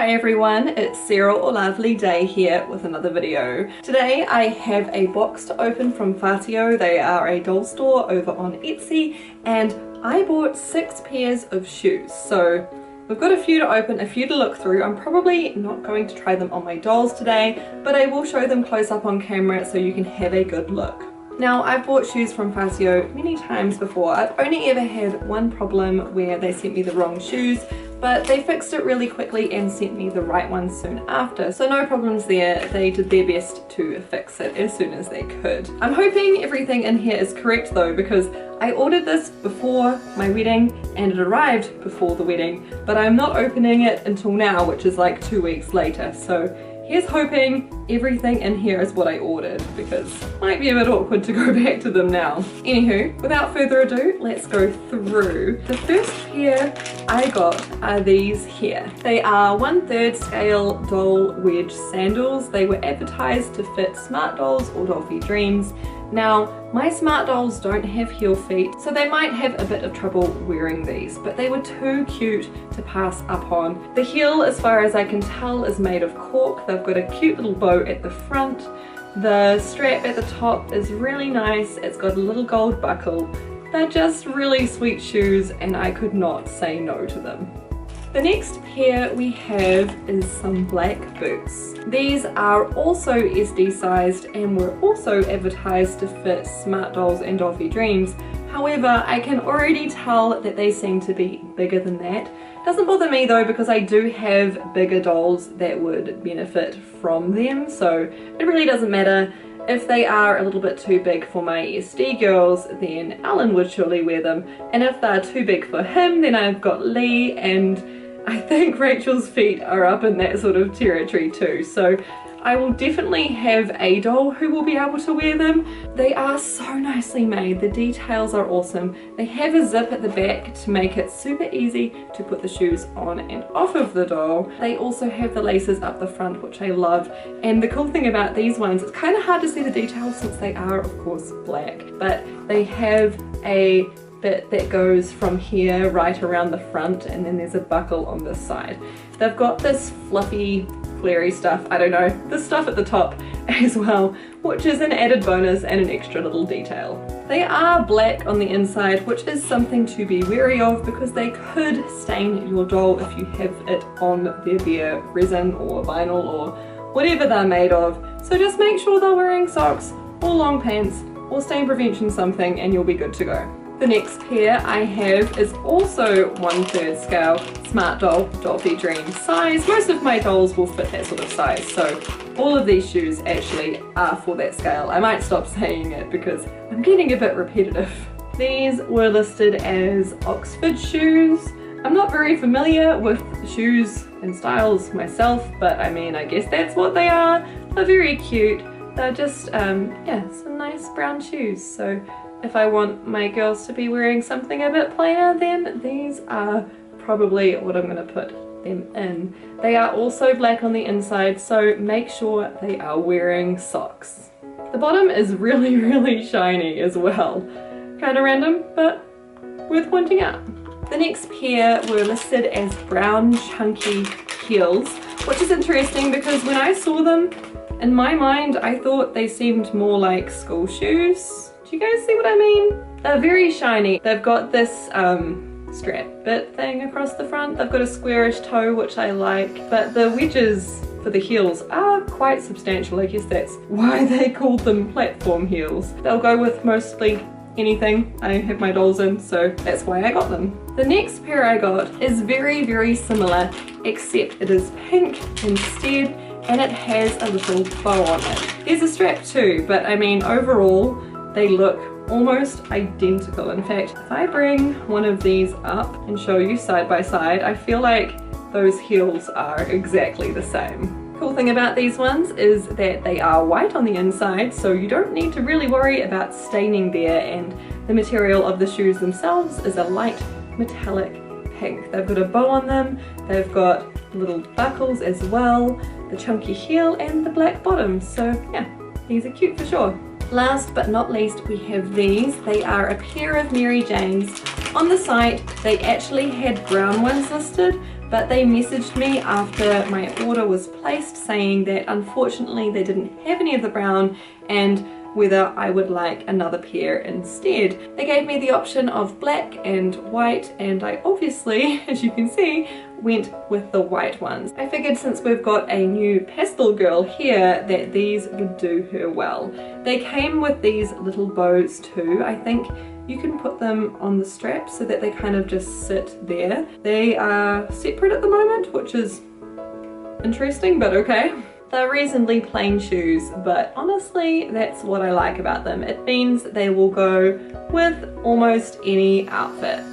Hi everyone, it's Sarah or Lovely Day here with another video. Today I have a box to open from Fatiao. They are a doll store over on Etsy and I bought 6 pairs of shoes. So we've got a few to open, a few to look through. I'm probably not going to try them on my dolls today, but I will show them close up on camera so you can have a good look. Now, I've bought shoes from Fatiao many times before. I've only ever had one problem where they sent me the wrong shoes, but they fixed it really quickly and sent me the right ones soon after. So no problems there. They did their best to fix it as soon as they could. I'm hoping everything in here is correct though, because I ordered this before my wedding and it arrived before the wedding, but I'm not opening it until now, which is like 2 weeks later. So here's hoping everything in here is what I ordered, because it might be a bit awkward to go back to them now. Anywho, without further ado, let's go through. The first pair I got are these here. They are 1/3 scale doll wedge sandals. They were advertised to fit smart dolls or Dollfie dreams. Now, my smart dolls don't have heel feet, so they might have a bit of trouble wearing these, but they were too cute to pass up on. The heel, as far as I can tell, is made of cork. They've got a cute little bow at the front. The strap at the top is really nice. It's got a little gold buckle. They're just really sweet shoes and I could not say no to them. The next pair we have is some black boots. These are also SD sized and were also advertised to fit smart dolls and Dollfie dreams. However, I can already tell that they seem to be bigger than that. Doesn't bother me though, because I do have bigger dolls that would benefit from them, so it really doesn't matter. If they are a little bit too big for my SD girls, then Alan would surely wear them. And if they're too big for him, then I've got Lee, and I think Rachel's feet are up in that sort of territory too. So I will definitely have a doll who will be able to wear them. They are so nicely made. The details are awesome. They have a zip at the back to make it super easy to put the shoes on and off of the doll. They also have the laces up the front, which I love. And the cool thing about these ones, it's kind of hard to see the details since they are of course black, but they have a bit that goes from here right around the front, and then there's a buckle on this side. They've got this fluffy flary stuff, I don't know, this stuff at the top as well, which is an added bonus and an extra little detail. They are black on the inside, which is something to be wary of because they could stain your doll if you have it on their resin or vinyl or whatever they're made of. So just make sure they're wearing socks or long pants or stain prevention something and you'll be good to go. The next pair I have is also 1/3 scale smart doll Dollfie dream size. Most of my dolls will fit that sort of size, so all of these shoes actually are for that scale. I might stop saying it because I'm getting a bit repetitive. These were listed as Oxford shoes. I'm not very familiar with shoes and styles myself, but I mean, I guess that's what they are. They're very cute. They're just, yeah, some nice brown shoes. So if I want my girls to be wearing something a bit plainer, then these are probably what I'm going to put them in. They are also black on the inside, so make sure they are wearing socks. The bottom is really shiny as well. Kind of random, but worth pointing out. The next pair were listed as brown chunky heels, which is interesting because when I saw them, in my mind I thought they seemed more like school shoes. Do you guys see what I mean? They're very shiny. They've got this strap bit thing across the front. They've got a squarish toe, which I like, but the wedges for the heels are quite substantial. I guess that's why they called them platform heels. They'll go with mostly anything I have my dolls in, so that's why I got them. The next pair I got is very similar, except it is pink instead, and it has a little bow on it. There's a strap too, but I mean overall they look almost identical. In fact, if I bring one of these up and show you side by side, I feel like those heels are exactly the same. Cool thing about these ones is that they are white on the inside, so you don't need to really worry about staining there, and the material of the shoes themselves is a light metallic pink. They've got a bow on them, they've got little buckles as well, the chunky heel and the black bottom, so yeah, these are cute for sure. Last but not least, we have these. They are a pair of Mary Janes On the site they actually had brown ones listed, but they messaged me after my order was placed saying that unfortunately they didn't have any of the brown and whether I would like another pair instead. They gave me the option of black and white, and I obviously, as you can see, went with the white ones. I figured since we've got a new pastel girl here that these would do her well. They came with these little bows too. I think you can put them on the strap so that they kind of just sit there. They are separate at the moment, which is interesting, but okay. They're reasonably plain shoes, but honestly that's what I like about them. It means they will go with almost any outfit.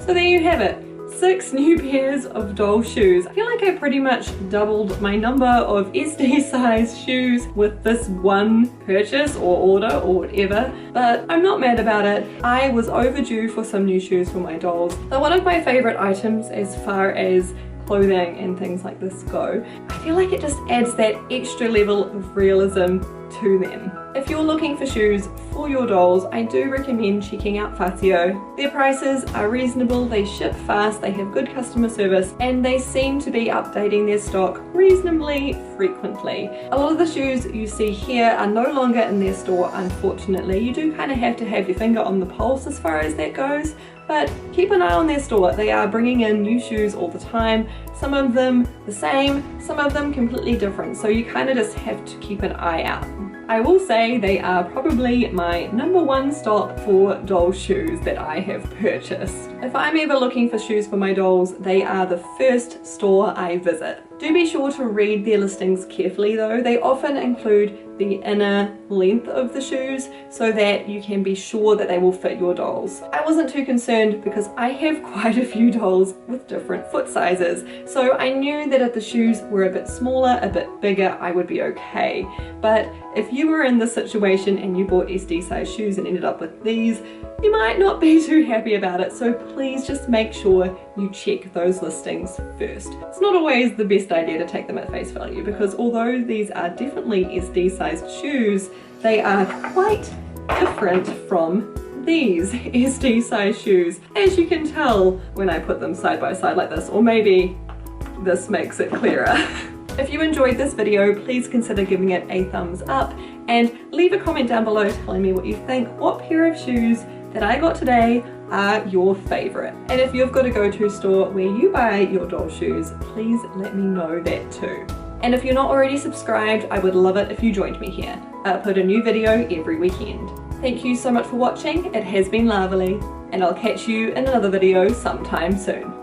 So there you have it. 6 new pairs of doll shoes. I feel like I pretty much doubled my number of SD size shoes with this one purchase or order or whatever, but I'm not mad about it. I was overdue for some new shoes for my dolls. They're one of my favorite items as far as clothing and things like this go. I feel like it just adds that extra level of realism to them. If you're looking for shoes for your dolls, I do recommend checking out Fatiao. Their prices are reasonable, they ship fast, they have good customer service, and they seem to be updating their stock reasonably frequently. A lot of the shoes you see here are no longer in their store, unfortunately. You do kind of have to have your finger on the pulse as far as that goes, but keep an eye on their store. They are bringing in new shoes all the time, some of them the same, some of them completely different, so you kind of just have to keep an eye out. I will say they are probably my #1 stop for doll shoes that I have purchased. If I'm ever looking for shoes for my dolls, they are the first store I visit. Do be sure to read their listings carefully though. They often include the inner length of the shoes so that you can be sure that they will fit your dolls. I wasn't too concerned because I have quite a few dolls with different foot sizes, so I knew that if the shoes were a bit smaller, a bit bigger, I would be okay. But if you were in this situation and you bought SD size shoes and ended up with these, you might not be too happy about it, so please just make sure you check those listings first. It's not always the best idea to take them at face value because although these are definitely SD sized shoes, they are quite different from these SD sized shoes, as you can tell when I put them side by side like this, or maybe this makes it clearer. If you enjoyed this video, please consider giving it a thumbs up and leave a comment down below telling me what you think. What pair of shoes that I got today are your favorite? And if you've got a go-to store where you buy your doll shoes, please let me know that too. And if you're not already subscribed, I would love it if you joined me here. I upload a new video every weekend. Thank you so much for watching, it has been lovely, and I'll catch you in another video sometime soon.